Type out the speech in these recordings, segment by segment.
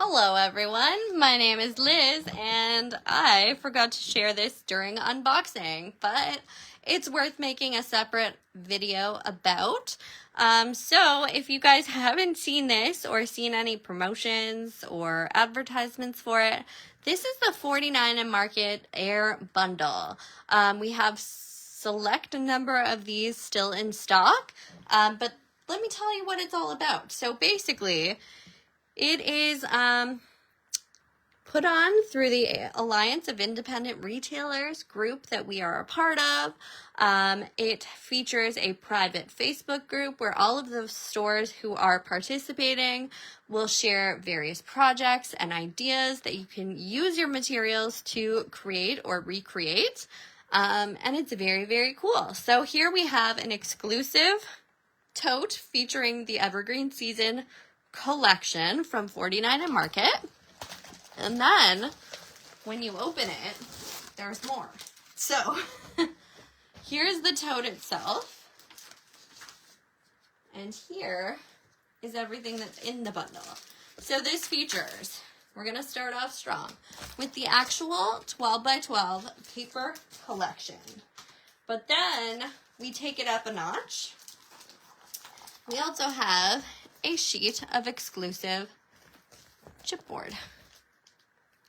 Hello everyone, my name is Liz and I forgot to share this during unboxing, but it's worth making a separate video about. So if you guys haven't seen this or seen any promotions or advertisements for it, this is the 49 Market Air Bundle. We have select a number of these still in stock, but let me tell you what it's all about. So basically, it is put on through the Alliance of Independent Retailers group that we are a part of. It features a private Facebook group where all of the stores who are participating will share various projects and ideas that you can use your materials to create or recreate. And it's very, very cool. So here we have an exclusive tote featuring the Evergreen season collection from 49 Market. And then when you open it, there's more. So here's the tote itself. And here is everything that's in the bundle. So this features, we're going to start off strong with the actual 12 by 12 paper collection. But then we take it up a notch. We also have a sheet of exclusive chipboard.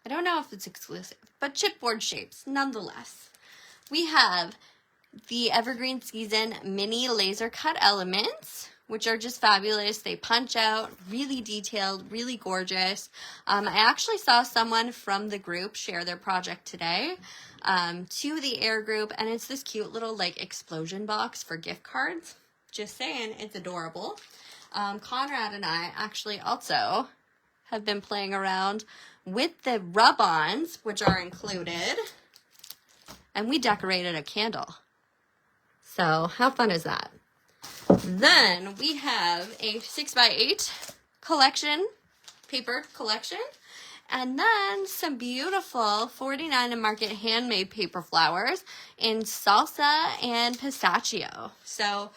I don't know if it's exclusive, but chipboard shapes nonetheless. We have the Evergreen Season mini laser cut elements, which are just fabulous. They punch out, really detailed, really gorgeous. I actually saw someone from the group share their project today to the Air group, and it's this cute little like explosion box for gift cards. Just saying, it's adorable. Conrad and I actually also have been playing around with the rub-ons, which are included, and we decorated a candle. So how fun is that? Then we have a 6x8 collection, paper collection, and then some beautiful 49 Market handmade paper flowers in salsa and pistachio. So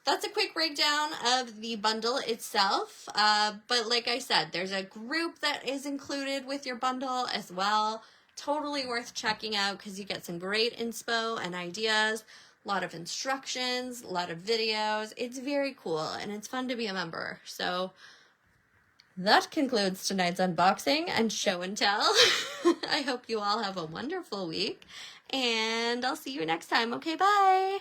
that's a quick breakdown of the bundle itself, but like I said, there's a group that is included with your bundle as well. Totally worth checking out because you get some great inspo and ideas, a lot of instructions, a lot of videos. It's very cool and it's fun to be a member. So that concludes tonight's unboxing and show and tell. I hope you all have a wonderful week and I'll see you next time. Okay, bye.